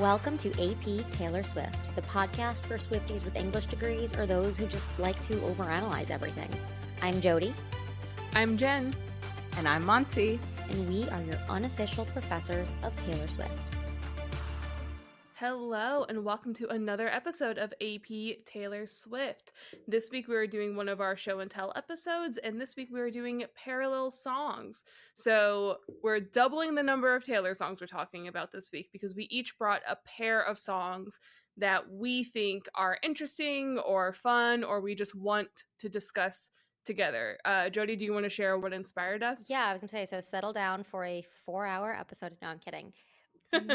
Welcome to AP Taylor Swift, the podcast for Swifties with English degrees or those who just like to overanalyze everything. I'm Jody. I'm Jen. And I'm Monty. And we are your unofficial professors of Taylor Swift. Hello, and welcome to another episode of AP Taylor Swift. This week we are doing one of our show and tell episodes, and this week we are doing parallel songs. So we're doubling the number of Taylor songs we're talking about this week because we each brought a pair of songs that we think are interesting or fun or we just want to discuss together. Jody, do you want to share what inspired us? Yeah, I was going to say, so settle down for a 4-hour episode. No, I'm kidding.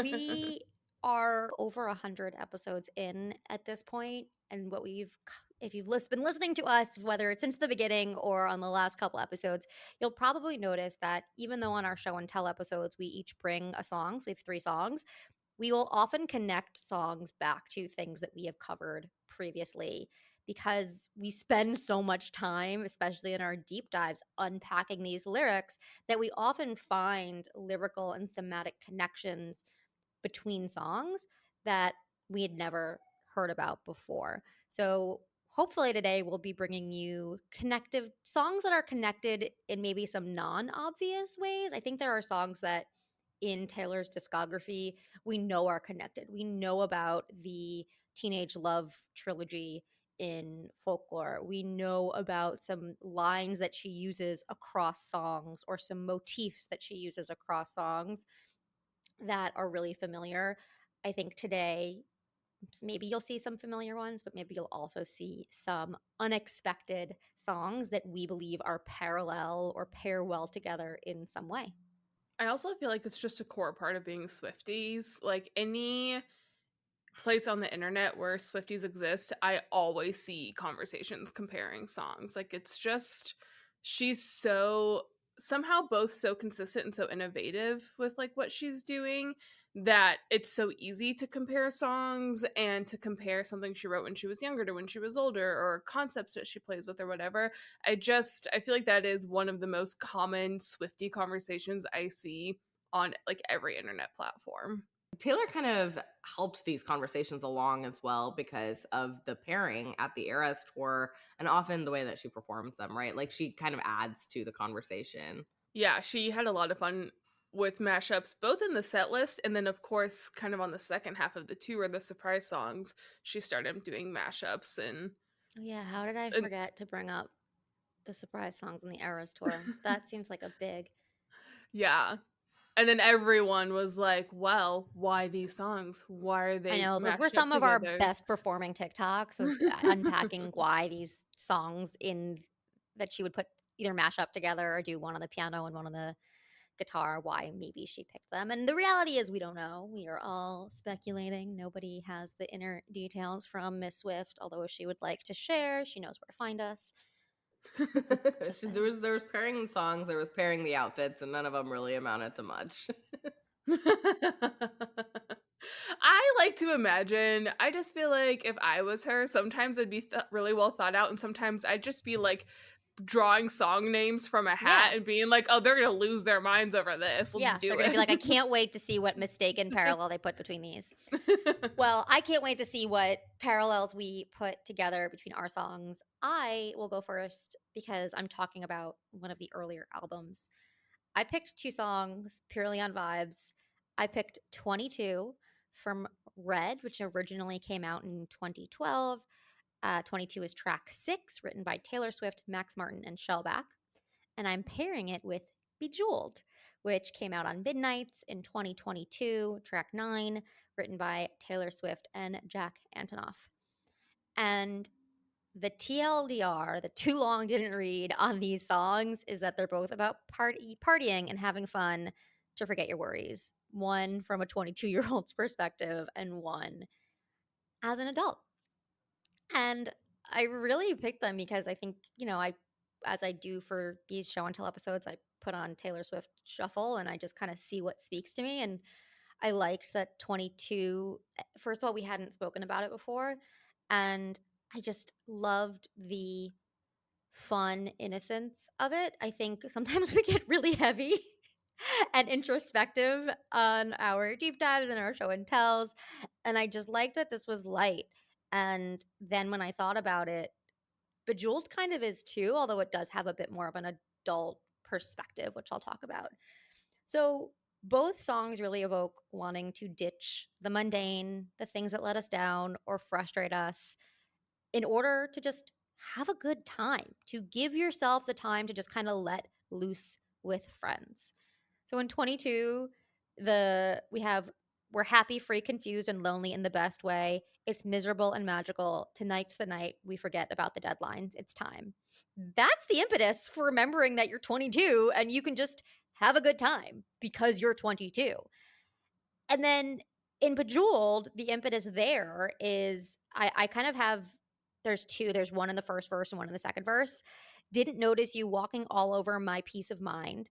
We are over 100 episodes in at this point, and if you've been listening to us, whether it's since the beginning or on the last couple episodes, you'll probably notice that even though on our show and tell episodes we each bring a song, so we have 3 songs, we will often connect songs back to things that we have covered previously because we spend so much time, especially in our deep dives, unpacking these lyrics that we often find lyrical and thematic connections between songs that we had never heard about before. So hopefully today we'll be bringing you connective songs that are connected in maybe some non-obvious ways. I think there are songs that in Taylor's discography we know are connected. We know about the Teenage Love trilogy in folklore. We know about some lines that she uses across songs or some motifs that she uses across songs that are really familiar. I think today maybe you'll see some familiar ones, but maybe you'll also see some unexpected songs that we believe are parallel or pair well together in some way. I also feel like it's just a core part of being Swifties. Like any place on the internet where Swifties exist, I always see conversations comparing songs. Like it's just, she's so somehow both so consistent and so innovative with like what she's doing that it's so easy to compare songs and to compare something she wrote when she was younger to when she was older or concepts that she plays with or whatever. I feel like that is one of the most common Swiftie conversations I see on like every internet platform. Taylor kind of helped these conversations along as well because of the pairing at the Eras tour and often the way that she performs them, right? Like she kind of adds to the conversation. Yeah, she had a lot of fun with mashups, both in the set list and then, of course, kind of on the second half of the tour, the surprise songs, she started doing mashups. And yeah, how did I forget to bring up the surprise songs on the Eras tour? That seems like a big... Yeah. And then everyone was like, well, why these songs? Why are they? I know, those were some of our best performing TikToks, was unpacking why these songs that she would put either mash up together or do one on the piano and one on the guitar, why maybe she picked them. And the reality is we don't know. We are all speculating. Nobody has the inner details from Miss Swift, although if she would like to share, she knows where to find us. there was pairing the songs, there was pairing the outfits, and none of them really amounted to much. I like to imagine, I just feel like if I was her, sometimes it'd be really well thought out, and sometimes I'd just be like drawing song names from a hat and being like, oh, they're gonna lose their minds over this. Let's do they're it. Gonna be like, I can't wait to see what mistaken parallel they put between these. Well, I can't wait to see what parallels we put together between our songs. I will go first because I'm talking about one of the earlier albums. I picked 2 songs purely on vibes. I picked 22 from Red, which originally came out in 2012. 22 is track 6, written by Taylor Swift, Max Martin, and Shellback. And I'm pairing it with Bejeweled, which came out on Midnights in 2022, track 9, written by Taylor Swift and Jack Antonoff. And the TLDR, the too long didn't read on these songs, is that they're both about partying and having fun to forget your worries. One from a 22-year-old's perspective and one as an adult. And I really picked them because I think, as I do for these show and tell episodes, I put on Taylor Swift Shuffle and I just kind of see what speaks to me. And I liked that 22, first of all, we hadn't spoken about it before. And I just loved the fun innocence of it. I think sometimes we get really heavy and introspective on our deep dives and our show and tells. And I just liked that this was light. And then when I thought about it, Bejeweled kind of is too, although it does have a bit more of an adult perspective, which I'll talk about. So both songs really evoke wanting to ditch the mundane, the things that let us down or frustrate us, in order to just have a good time, to give yourself the time to just kind of let loose with friends. So in 22, we're happy, free, confused, and lonely in the best way. It's miserable and magical. Tonight's the night we forget about the deadlines. It's time. That's the impetus for remembering that you're 22 and you can just have a good time because you're 22. And then in Bejeweled, the impetus there is I kind of have there's two. There's one in the first verse and one in the second verse. Didn't notice you walking all over my peace of mind.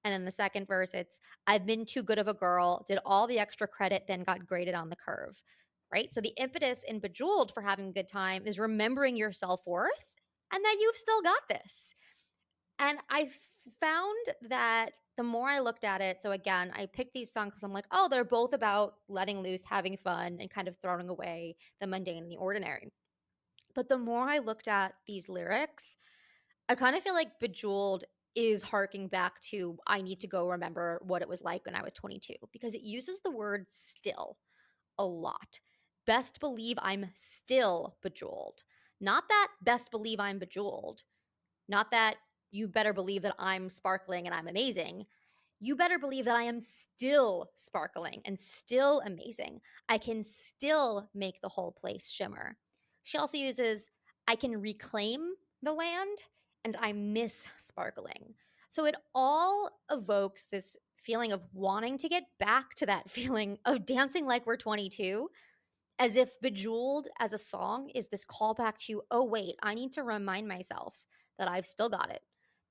And then the second verse, it's I've been too good of a girl, did all the extra credit, then got graded on the curve. Right? So the impetus in Bejeweled for having a good time is remembering your self-worth and that you've still got this. And I found that the more I looked at it, so again, I picked these songs because I'm like, oh, they're both about letting loose, having fun, and kind of throwing away the mundane and the ordinary. But the more I looked at these lyrics, I kind of feel like Bejeweled is harking back to I need to go remember what it was like when I was 22 because it uses the word still a lot. Best believe I'm still bejeweled. Not that best believe I'm bejeweled. Not that you better believe that I'm sparkling and I'm amazing. You better believe that I am still sparkling and still amazing. I can still make the whole place shimmer. She also uses, I can reclaim the land and I miss sparkling. So it all evokes this feeling of wanting to get back to that feeling of dancing like we're 22, as if Bejeweled as a song is this callback to, oh, wait, I need to remind myself that I've still got it,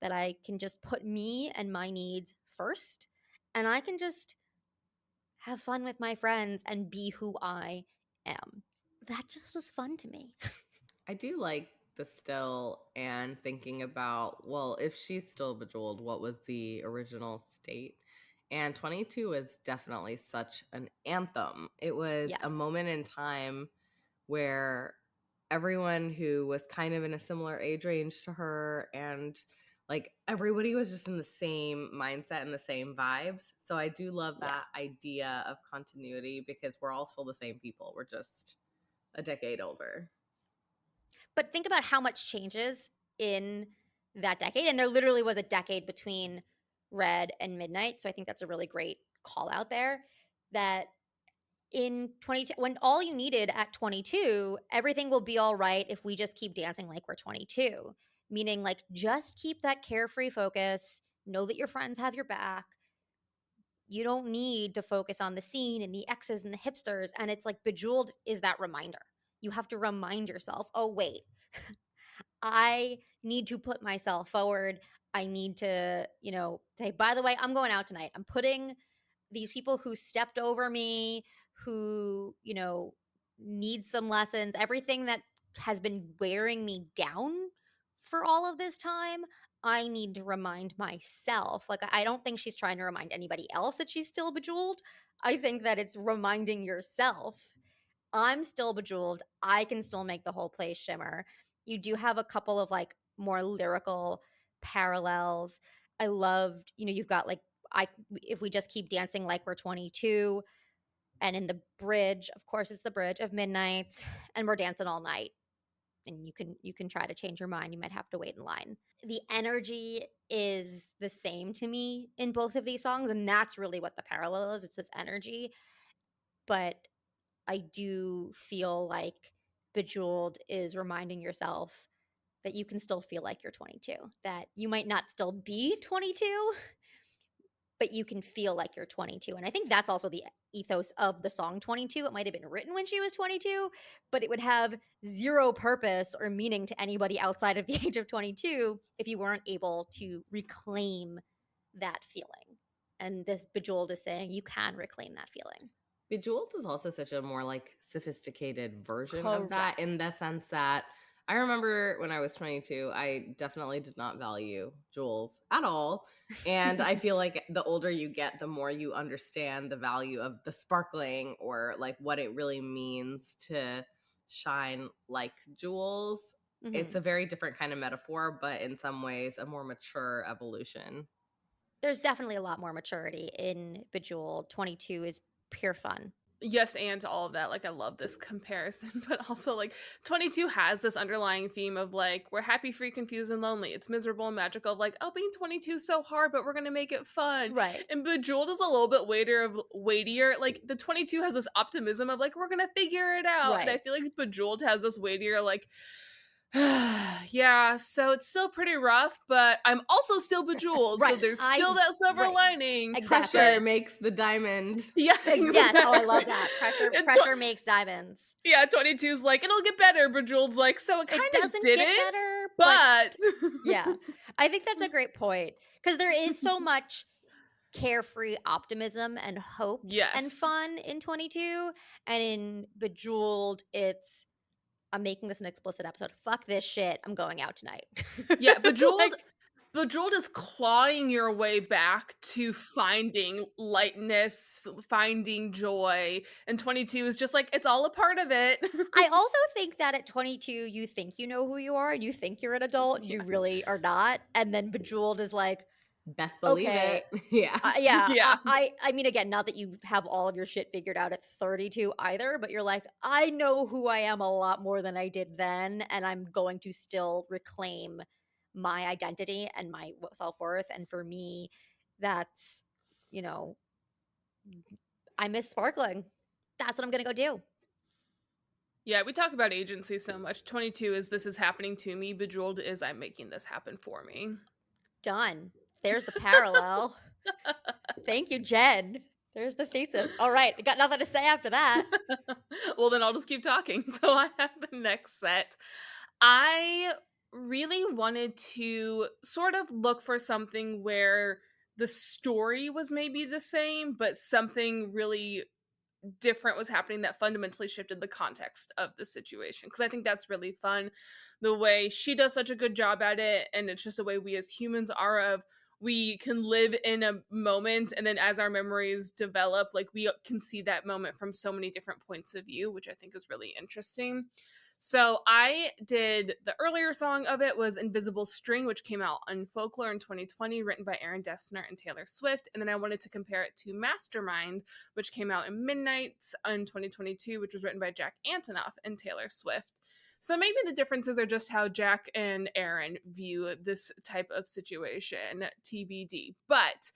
that I can just put me and my needs first, and I can just have fun with my friends and be who I am. That just was fun to me. I do like the still and thinking about, well, if she's still bejeweled, what was the original state? And 22 is definitely such an anthem. It was a Yes. moment in time where everyone who was kind of in a similar age range to her and like everybody was just in the same mindset and the same vibes. So I do love Yeah. that idea of continuity because we're all still the same people. We're just a decade older. But think about how much changes in that decade. And there literally was a decade between Red and Midnight. So I think that's a really great call out there that in 22, when all you needed at 22, everything will be all right if we just keep dancing like we're 22. Meaning, like, just keep that carefree focus, know that your friends have your back. You don't need to focus on the scene and the X's and the hipsters. And it's like Bejeweled is that reminder. You have to remind yourself, oh, wait, I need to put myself forward. I need to, say, by the way, I'm going out tonight. I'm putting these people who stepped over me, who, need some lessons, everything that has been wearing me down for all of this time, I need to remind myself. Like, I don't think she's trying to remind anybody else that she's still bejeweled. I think that it's reminding yourself, I'm still bejeweled. I can still make the whole place shimmer. You do have a couple of like more lyrical parallels. I loved, you've got like if we just keep dancing like we're 22, and in the bridge, of course it's the bridge of midnight, and we're dancing all night. And you can try to change your mind. You might have to wait in line. The energy is the same to me in both of these songs, and that's really what the parallel is. It's this energy. But I do feel like Bejeweled is reminding yourself that you can still feel like you're 22, that you might not still be 22, but you can feel like you're 22. And I think that's also the ethos of the song 22. It might have been written when she was 22, but it would have zero purpose or meaning to anybody outside of the age of 22 if you weren't able to reclaim that feeling. And this Bejeweled is saying you can reclaim that feeling. Bejeweled is also such a more like sophisticated version of that, in the sense that I remember when I was 22, I definitely did not value jewels at all. And I feel like the older you get, the more you understand the value of the sparkling, or like what it really means to shine like jewels. It's Mhm. a very different kind of metaphor, but in some ways a more mature evolution. There's definitely a lot more maturity in Bejeweled. 22 is pure fun. Yes, and to all of that, like I love this comparison, but also like 22 has this underlying theme of like we're happy, free, confused, and lonely. It's miserable and magical, like, oh, being 22 is so hard, but we're gonna make it fun. Right. And Bejeweled is a little bit weightier. Like the 22 has this optimism of like we're gonna figure it out. And I Right. feel like Bejeweled has this weightier, like yeah, so it's still pretty rough, but I'm also still bejeweled, so Right. there's still that silver Right. lining. Exactly. Pressure makes the diamond. Yeah, Yes. Oh, I love exactly. that. And Pressure makes diamonds. yeah, 22's like, it'll get better. Bejeweled's like, so it kind It of doesn't didn't, get better, but yeah. I think that's a great point because there is so much carefree optimism and hope and yes. fun in 22, and in Bejeweled it's I'm making this an explicit episode. Fuck this shit. I'm going out tonight. Yeah, Bejeweled Like, Bejeweled is clawing your way back to finding lightness, finding joy, and 22 is just like, it's all a part of it. I also think that at 22 you think you know who you are and you think you're an adult, Yeah. you really are not. And then Bejeweled is like, Best believe okay, it. Yeah. yeah. Yeah. I mean, again, not that you have all of your shit figured out at 32 either, but you're like, I know who I am a lot more than I did then, and I'm going to still reclaim my identity and my self-worth. And for me, that's, you know, I miss sparkling. That's what I'm gonna go do. Yeah, we talk about agency so much. 22 is this is happening to me. Bejeweled is I'm making this happen for me. Done. There's the parallel. Thank you, Jen. There's the thesis. All right, got nothing to say after that. Well, then I'll just keep talking. So I have the next set. I really wanted to sort of look for something where the story was maybe the same, but something really different was happening that fundamentally shifted the context of the situation. Because I think that's really fun. The way she does such a good job at it, and it's just a way we as humans are of we can live in a moment, and then as our memories develop, like we can see that moment from so many different points of view, which I think is really interesting. So I did the earlier song of it was Invisible String, which came out on Folklore in 2020, written by Aaron Dessner and Taylor Swift. And then I wanted to compare it to Mastermind, which came out in Midnights in 2022, which was written by Jack Antonoff and Taylor Swift. So maybe the differences are just how Jack and Aaron view this type of situation, TBD. But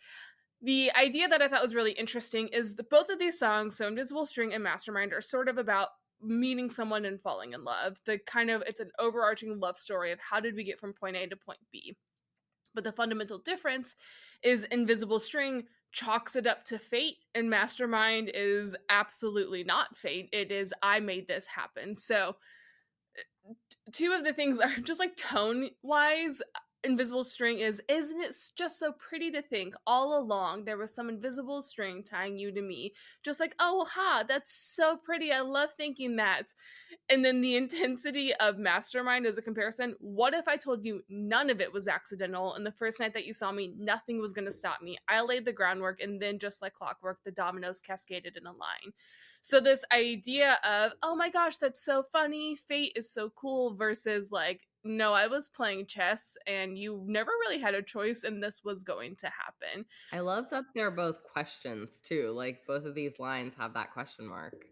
the idea that I thought was really interesting is that both of these songs, so Invisible String and Mastermind, are sort of about meeting someone and falling in love. It's an overarching love story of how did we get from point A to point B. But the fundamental difference is Invisible String chalks it up to fate, and Mastermind is absolutely not fate. It is I made this happen. So two of the things are just like tone wise. Invisible String isn't it just so pretty to think all along there was some invisible string tying you to me, just like, oh ha, that's so pretty, I love thinking that. And then the intensity of Mastermind as a comparison, what if I told you none of it was accidental, and the first night that you saw me nothing was going to stop me, I laid the groundwork, and then just like clockwork the dominoes cascaded in a line. So this idea of, oh my gosh, that's so funny, fate is so cool, versus like, no, I was playing chess and you never really had a choice and this was going to happen. I love that they're both questions too. Like both of these lines have that question mark.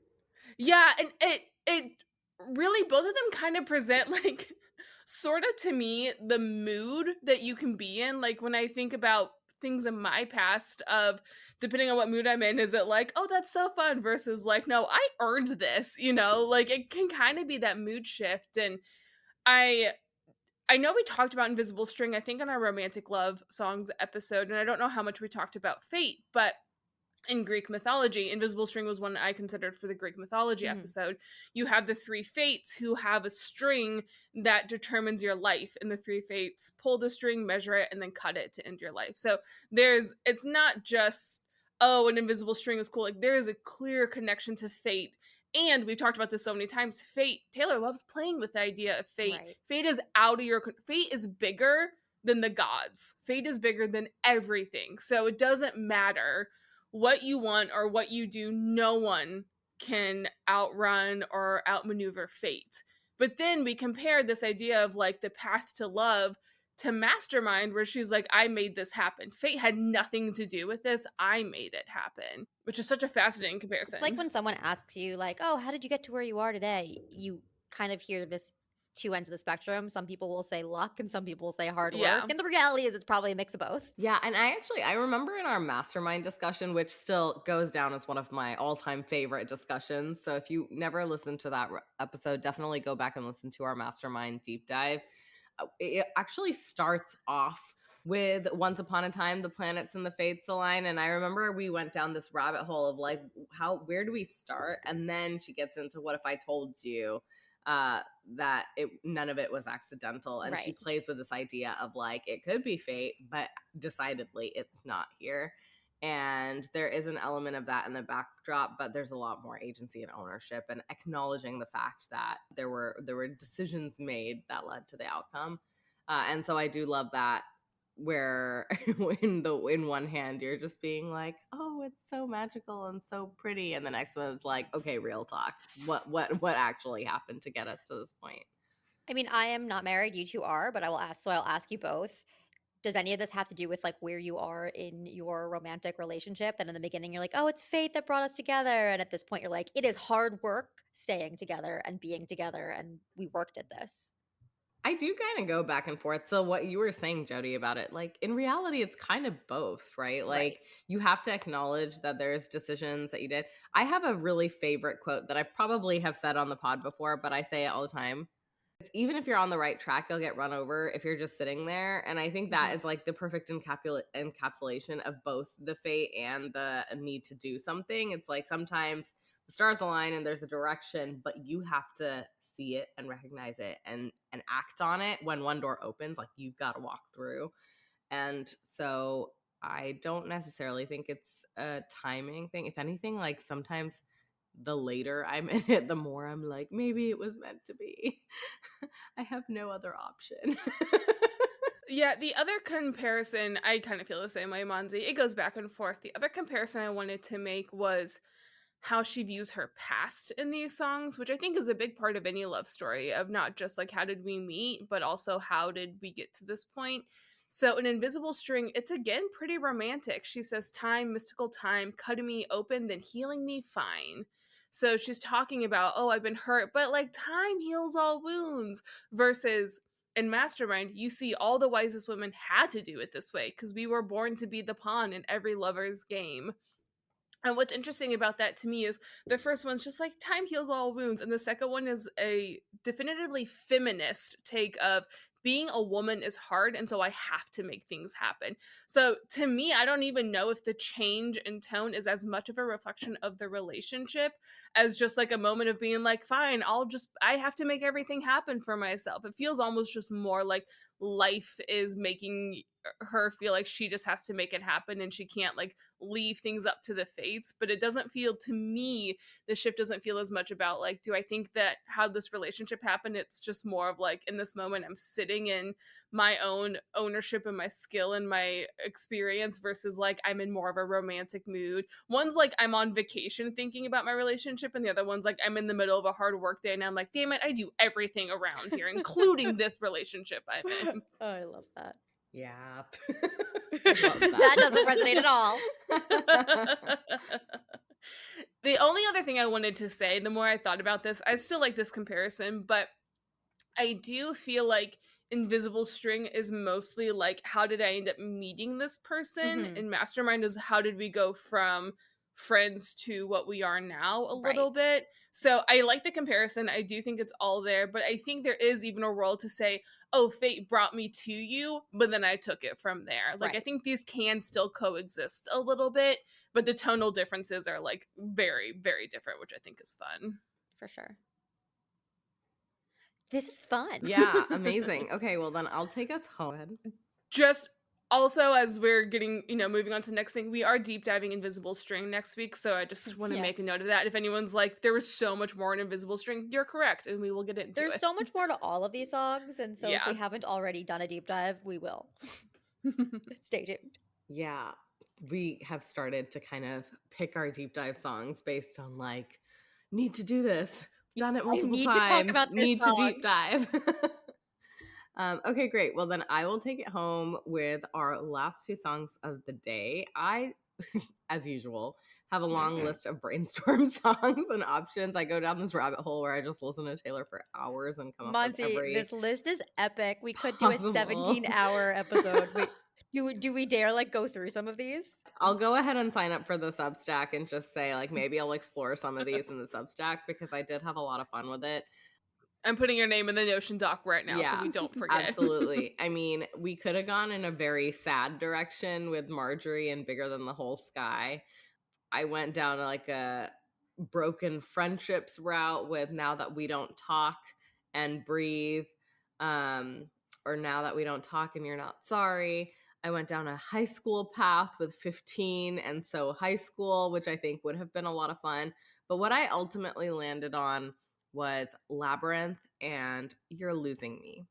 Yeah, and it really both of them kind of present like sort of to me the mood that you can be in. Like when I think about things in my past of depending on what mood I'm in, is it like, oh, that's so fun versus like, no, I earned this, like it can kind of be that mood shift. And I know we talked about Invisible String, I think, on our Romantic Love Songs episode, and I don't know how much we talked about fate, but in Greek mythology, Invisible String was one I considered for the Greek mythology episode. You have the three fates who have a string that determines your life, and the three fates pull the string, measure it, and then cut it to end your life. So it's not just, oh, an invisible string is cool. Like there is a clear connection to fate And we've talked about this so many times. Taylor loves playing with the idea of fate. Right. Fate is out of your fate is bigger than the gods. Fate is bigger than everything. So it doesn't matter what you want or what you do. No one can outrun or outmaneuver fate. But then we compare this idea of like the path to love to Mastermind, where she's like, I made this happen. Fate had nothing to do with this. I made it happen, which is such a fascinating comparison. It's like when someone asks you, like, oh, how did you get to where you are today? You kind of hear this two ends of the spectrum. Some people will say luck and some people will say hard work. Yeah. And the reality is it's probably a mix of both. Yeah, and I remember in our Mastermind discussion, which still goes down as one of my all-time favorite discussions. So if you never listened to that episode, definitely go back and listen to our Mastermind deep dive. It actually starts off with Once Upon a Time, the planets and the fates align. And I remember we went down this rabbit hole of like, where do we start? And then she gets into what if I told you that none of it was accidental. And she Right. plays with this idea of like, it could be fate, but decidedly it's not here. And there is an element of that in the backdrop, but there's a lot more agency and ownership and acknowledging the fact that there were decisions made that led to the outcome. And so I do love that, where in one hand you're just being like, oh, it's so magical and so pretty, and the next one is like, okay, real talk, what actually happened to get us to this point? I mean, I am not married, you two are, but I'll ask you both. Does any of this have to do with like where you are in your romantic relationship? And in the beginning, you're like, oh, it's fate that brought us together. And at this point, you're like, it is hard work staying together and being together. And we worked at this. I do kind of go back and forth. So what you were saying, Jody, about it, like in reality, it's kind of both, right? Like Right. you have to acknowledge that there's decisions that you did. I have a really favorite quote that I probably have said on the pod before, but I say it all the time. It's, even if you're on the right track, you'll get run over if you're just sitting there. And I think that is like the perfect encapsulation of both the fate and the need to do something. It's like sometimes the stars align and there's a direction, but you have to see it and recognize it and act on it. When one door opens, like you've got to walk through. And so I don't necessarily think it's a timing thing. If anything, like sometimes the later I'm in it, the more I'm like, maybe it was meant to be. I have no other option. Yeah, the other comparison, I kind of feel the same way, Monzi. It goes back and forth. The other comparison I wanted to make was how she views her past in these songs, which I think is a big part of any love story, of not just like how did we meet, but also how did we get to this point. So in Invisible String, it's again pretty romantic. She says, time, mystical time, cutting me open, then healing me fine. So she's talking about, oh, I've been hurt, but like time heals all wounds, versus in Mastermind, you see all the wisest women had to do it this way because we were born to be the pawn in every lover's game. And what's interesting about that to me is the first one's just like time heals all wounds, and the second one is a definitively feminist take of being a woman is hard, and so I have to make things happen. So to me, I don't even know if the change in tone is as much of a reflection of the relationship as just like a moment of being like, fine, I have to make everything happen for myself. It feels almost just more like life is making her feel like she just has to make it happen and she can't like leave things up to the fates. But it doesn't feel, to me, the shift doesn't feel as much about like, do I think that how this relationship happened? It's just more of like, in this moment I'm sitting in my own ownership and my skill and my experience, versus like I'm in more of a romantic mood. One's like I'm on vacation thinking about my relationship, and the other one's like I'm in the middle of a hard work day and I'm like, damn it, I do everything around here, including this relationship I'm in. Oh, I love that. Yeah. That doesn't resonate at all. The only other thing I wanted to say, the more I thought about this, I still like this comparison, but I do feel like Invisible String is mostly like, how did I end up meeting this person? Mhm. And Mastermind is how did we go from friends to what we are now a little bit. So I like the comparison. I do think it's all there, but I think there is even a role to say, oh, fate brought me to you, but then I took it from there. Like, I Right. think these can still coexist a little bit, but the tonal differences are like very, very different, which I think is fun. For sure. This is fun. Yeah, amazing. Okay, well then I'll take us home. Just Also, as we're getting, moving on to the next thing, we are deep diving Invisible String next week. So I just want to Yeah. make a note of that. If anyone's like, there was so much more in Invisible String, you're correct. And we will get into There's it. so much more to all of these songs, and so if we Yeah. haven't already done a deep dive, we will. Stay tuned. Yeah, we have started to kind of pick our deep dive songs based on like, need to do this, done it I multiple need to talk times, about this need to song. deep dive. Okay, great. Well, then I will take it home with our last two songs of the day. I, as usual, have a long list of brainstorm songs and options. I go down this rabbit hole where I just listen to Taylor for hours and come up with Monty, every this list is epic. We could do a possible. 17-hour episode. Do we dare like go through some of these? I'll go ahead and sign up for the Substack and just say like maybe I'll explore some of these in the Substack because I did have a lot of fun with it. I'm putting your name in the Notion doc right now so Yeah, we don't forget. absolutely. I mean, we could have gone in a very sad direction with Marjorie and Bigger Than the Whole Sky. I went down like a broken friendships route with Now That We Don't Talk and Breathe, or Now That We Don't Talk and You're Not Sorry. I went down a high school path with 15 and So High School, which I think would have been a lot of fun. But what I ultimately landed on was Labyrinth and You're Losing Me.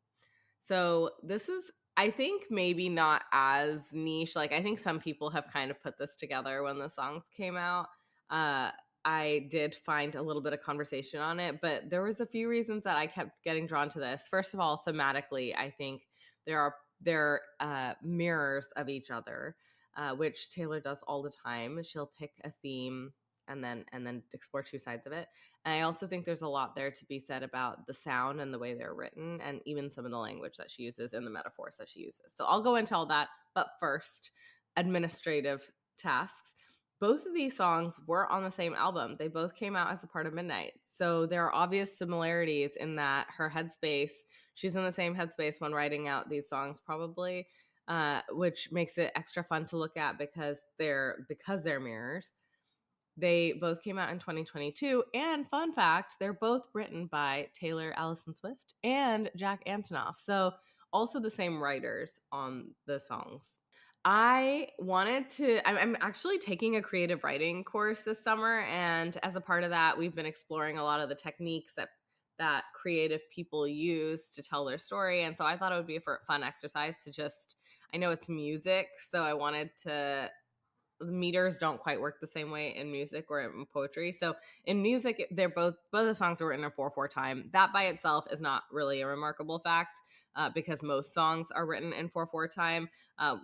So this is, I think, maybe not as niche. Like, I think some people have kind of put this together when the songs came out. I did find a little bit of conversation on it, but there was a few reasons that I kept getting drawn to this. First of all, thematically, I think they're mirrors of each other, which Taylor does all the time. She'll pick a theme and then explore two sides of it. And I also think there's a lot there to be said about the sound and the way they're written, and even some of the language that she uses and the metaphors that she uses. So I'll go into all that. But first, administrative tasks. Both of these songs were on the same album. They both came out as a part of Midnight. So there are obvious similarities in that her headspace, she's in the same headspace when writing out these songs, probably, which makes it extra fun to look at because they're mirrors. They both came out in 2022. And fun fact, they're both written by Taylor Allison Swift and Jack Antonoff. So also the same writers on the songs. I'm actually taking a creative writing course this summer. And as a part of that, we've been exploring a lot of the techniques that creative people use to tell their story. And so I thought it would be a fun exercise to just, I know it's music, so I wanted to, the meters don't quite work the same way in music or in poetry. So in music, they're both the songs were written in 4/4 time. That by itself is not really a remarkable fact because most songs are written in 4/4 time.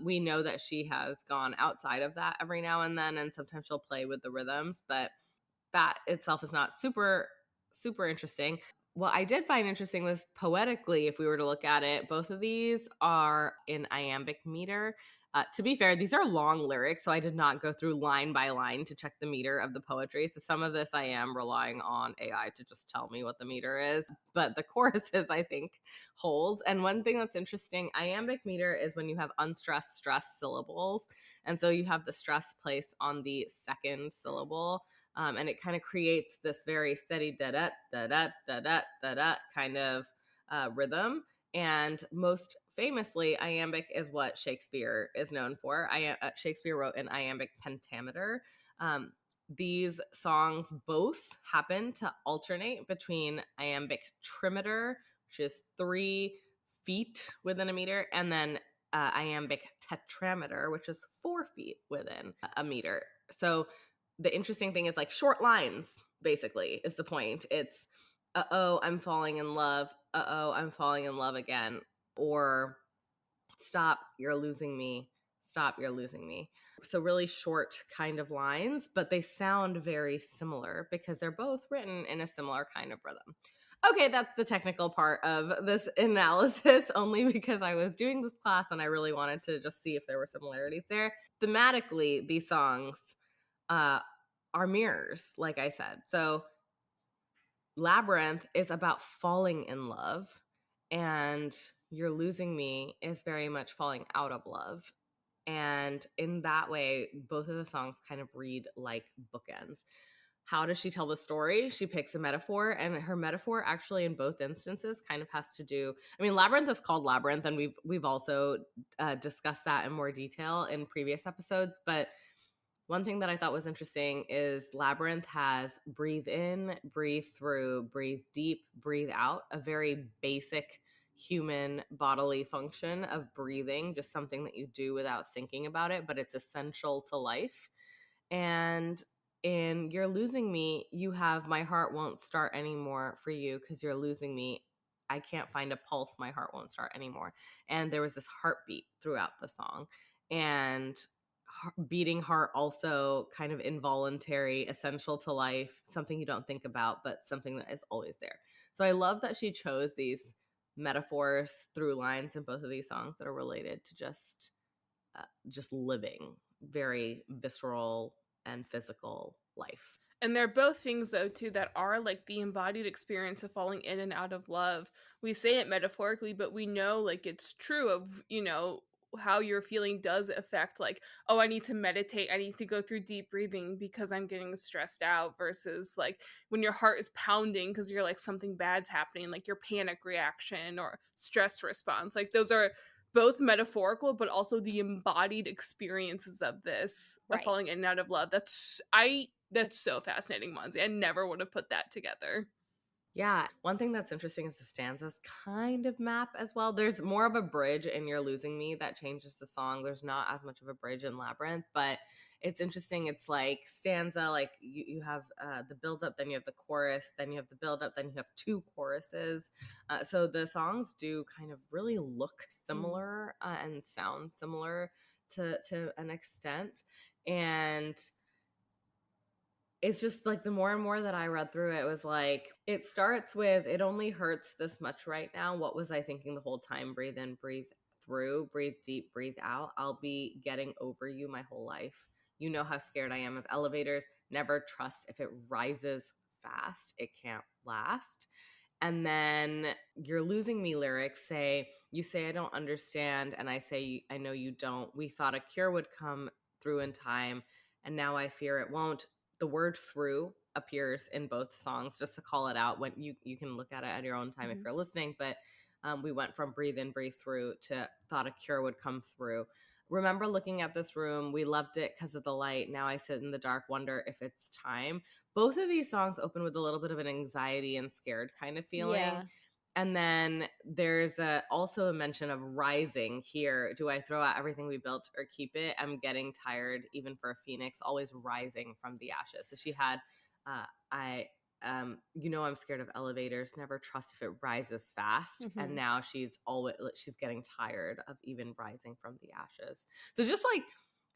We know that she has gone outside of that every now and then, and sometimes she'll play with the rhythms, but that itself is not super, super interesting. What I did find interesting was poetically, if we were to look at it, both of these are in iambic meter. To be fair, these are long lyrics, so I did not go through line by line to check the meter of the poetry. So some of this I am relying on AI to just tell me what the meter is. But the choruses, I think, holds. And one thing that's interesting, iambic meter is when you have unstressed, stressed syllables. And so you have the stress place on the second syllable. And it kind of creates this very steady da-da, da-da, da-da, da-da kind of rhythm. And most famously, iambic is what Shakespeare is known for. Shakespeare wrote an iambic pentameter. These songs both happen to alternate between iambic trimeter, which is 3 feet within a meter, and then iambic tetrameter, which is 4 feet within a meter. So the interesting thing is like short lines, basically, is the point. It's, uh-oh, I'm falling in love. Uh-oh, I'm falling in love again. Or stop, you're losing me. Stop, you're losing me. So really short kind of lines, but they sound very similar because they're both written in a similar kind of rhythm. Okay, that's the technical part of this analysis, only because I was doing this class and I really wanted to just see if there were similarities there. Thematically, these songs are mirrors, like I said. So Labyrinth is about falling in love, and You're Losing Me is very much falling out of love. And in that way, both of the songs kind of read like bookends. how does she tell the story? She picks a metaphor, and her metaphor actually in both instances kind of has to do, I mean, Labyrinth is called Labyrinth, and we've also discussed that in more detail in previous episodes, but one thing that I thought was interesting is Labyrinth has breathe in, breathe through, breathe deep, breathe out, a very basic human bodily function of breathing, just something that you do without thinking about it, but it's essential to life. And in You're Losing Me, you have my heart won't start anymore for you because you're losing me. I can't find a pulse. My heart won't start anymore. And there was this heartbeat throughout the song. And beating heart also kind of involuntary, essential to life, something you don't think about, but something that is always there. So I love that she chose these metaphors through lines in both of these songs that are related to just living, very visceral and physical life. And they're both things, though, too, that are like the embodied experience of falling in and out of love. We say it metaphorically, but we know like it's true of, how you're feeling does affect like, oh, I need to meditate. I need to go through deep breathing because I'm getting stressed out versus like when your heart is pounding because you're like something bad's happening, like your panic reaction or stress response. Like those are both metaphorical, but also the embodied experiences of this, of Right. falling in and out of love. That's so fascinating, Monzi. I never would have put that together. Yeah. One thing that's interesting is the stanzas kind of map as well. There's more of a bridge in You're Losing Me that changes the song. There's not as much of a bridge in Labyrinth, but it's interesting. It's like stanza, like you have the build up, then you have the chorus, then you have the build up, then you have two choruses. So the songs do kind of really look similar and sound similar to an extent. And it's just like the more and more that I read through it, was like, it starts with, it only hurts this much right now. What was I thinking the whole time? Breathe in, breathe through, breathe deep, breathe out. I'll be getting over you my whole life. You know how scared I am of elevators. Never trust if it rises fast, it can't last. And then You're Losing Me lyrics say, you say I don't understand, and I say I know you don't. We thought a cure would come through in time, and now I fear it won't. The word through appears in both songs, just to call it out. When you can look at it at your own time if you're listening, but we went from breathe in, breathe through to thought a cure would come through. Remember looking at this room, we loved it because of the light. Now I sit in the dark, wonder if it's time. Both of these songs open with a little bit of an anxiety and scared kind of feeling. Yeah. And then there's also a mention of rising here. Do I throw out everything we built or keep it? I'm getting tired, even for a phoenix, always rising from the ashes. So she had, I'm scared of elevators. Never trust if it rises fast. And now she's getting tired of even rising from the ashes. So just like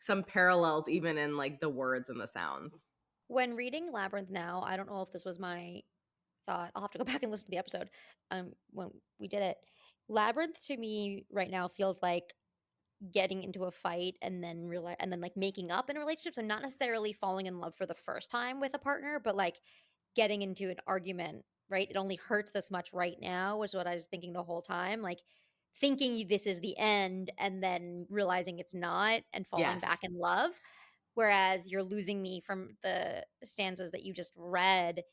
some parallels, even in like the words and the sounds. When reading Labyrinth now, I don't know if this was my thought. I'll have to go back and listen to the episode when we did it. Labyrinth to me right now feels like getting into a fight and then like making up in a relationship. So not necessarily falling in love for the first time with a partner, but like getting into an argument, right? It only hurts this much right now, was what I was thinking the whole time. Like thinking this is the end and then realizing it's not and falling Yes. back in love. Whereas You're Losing Me from the stanzas that you just read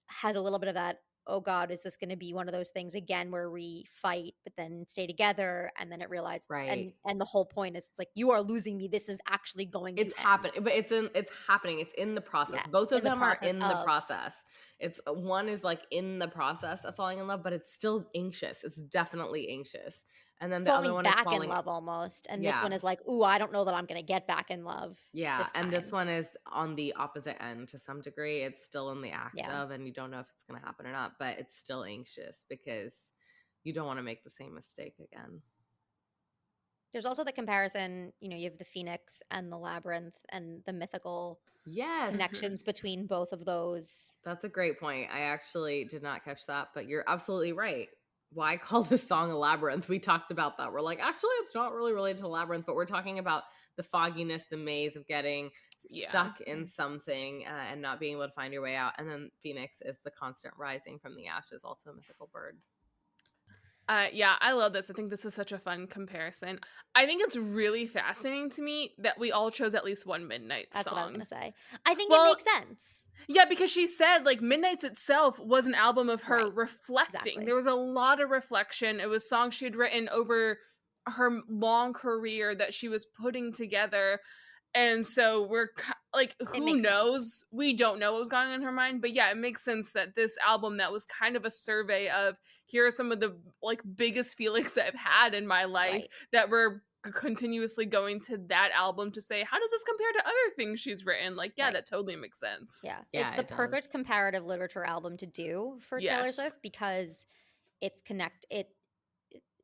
has a little bit of that, oh God, is this going to be one of those things again where we fight but then stay together, and then it realized, Right. and the whole point is it's like, you are losing me, this is actually going to It's end. happening, but it's happening. It's in the process. Yeah, Both of in the them are process in the of, process. It's one is like in the process of falling in love, but it's still anxious. It's definitely anxious. And then the other falling one is back in falling. love almost, and this Yeah. one is like, ooh, I don't know that I'm going to get back in love Yeah. this And this time. one is on the opposite end to some degree. It's still in the act Yeah. of, and you don't know if it's going to happen or not, but it's still anxious because you don't want to make the same mistake again. There's also the comparison, you have the Phoenix and the Labyrinth and the mythical Yes. connections between both of those. That's a great point. I actually did not catch that, but you're absolutely right. Why call this song a labyrinth? We talked about that. We're like, actually, it's not really related to labyrinth, but we're talking about the fogginess, the maze of getting stuck in something and not being able to find your way out. And then Phoenix is the constant rising from the ashes, also a mythical bird. Yeah, I love this. I think this is such a fun comparison. I think it's really fascinating to me that we all chose at least one Midnight That's song. what I was going to say. I think Well, it makes sense. Yeah, because she said like Midnight's itself was an album of her Right, reflecting. exactly. There was a lot of reflection. It was songs she had written over her long career that she was putting together. And so like, who knows? We don't know what was going on in her mind. But yeah, it makes sense that this album that was kind of a survey of here are some of the like biggest feelings that I've had in my life Right. that were continuously going to that album to say, how does this compare to other things she's written? Like, yeah, Right. that totally makes sense. Yeah. Yeah, It's the it does. perfect comparative literature album to do for Taylor Yes. Swift because it's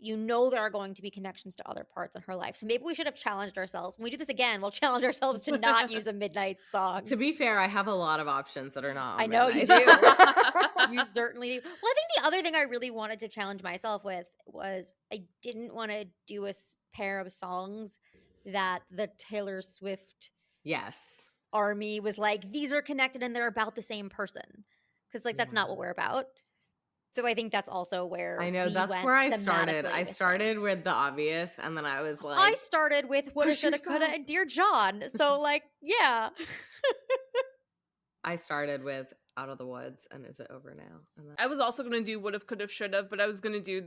you know there are going to be connections to other parts in her life. So maybe we should have challenged ourselves. When we do this again, we'll challenge ourselves to not use a Midnight song. To be fair, I have a lot of options that are not on I know you Midnight. do. You certainly do. Well, I think the other thing I really wanted to challenge myself with was I didn't want to do a pair of songs that the Taylor Swift Yes. army was like, these are connected and they're about the same person. Because like that's not what we're about. So I think that's also where I know we that's went where I started. thematically I with started things. with the obvious, and then I was like, I started with woulda, push shoulda, coulda, yourself. and Dear John. So like, yeah. I started with Out of the Woods and Is It Over Now? And then I was also going to do Would've, Could've, Should've, but I was going to do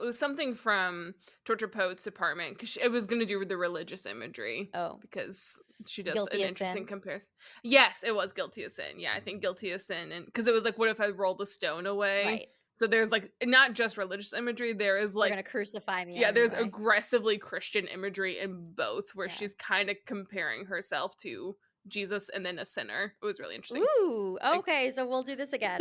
it was something from Torture Poets Department because it was going to do with the religious imagery. Oh. Because she does Guilty an as interesting Sin? comparison. Yes, it was Guilty as Sin. Yeah, I think Guilty as Sin. And because it was like, what if I roll the stone away? Right. So there's like not just religious imagery, there is like You're gonna crucify me. yeah, there's anyway. aggressively Christian imagery in both where Yeah. she's kind of comparing herself to Jesus and then a sinner. It was really interesting. Ooh, okay, so we'll do this again.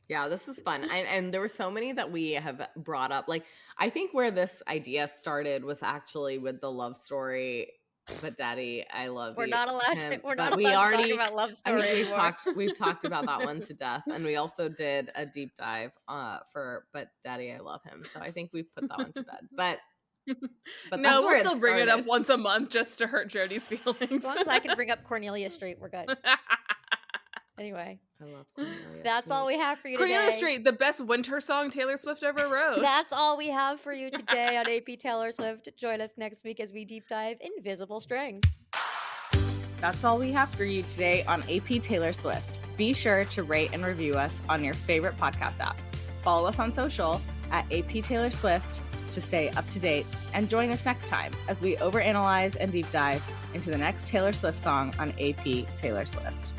yeah, this is fun. And there were so many that we have brought up. Like, I think where this idea started was actually with the love story. But Daddy, I love We're you. not allowed to. him. We're But not we allowed to already, talk about love I story mean, anymore. we've talked about that one to death, and we also did a deep dive for But Daddy, I love him. So I think we've put that one to bed. But no, we'll where it still bring it up started. once a month just to hurt Jody's feelings. As long as I can bring up Cornelia Street, we're good. Anyway, I love Cornelia that's all we have for you Cornelia today. Street, the best winter song Taylor Swift ever wrote. That's all we have for you today on AP Taylor Swift. Join us next week as we deep dive Invisible String. That's all we have for you today on AP Taylor Swift. Be sure to rate and review us on your favorite podcast app. Follow us on social at AP Taylor Swift to stay up to date, and join us next time as we overanalyze and deep dive into the next Taylor Swift song on AP Taylor Swift.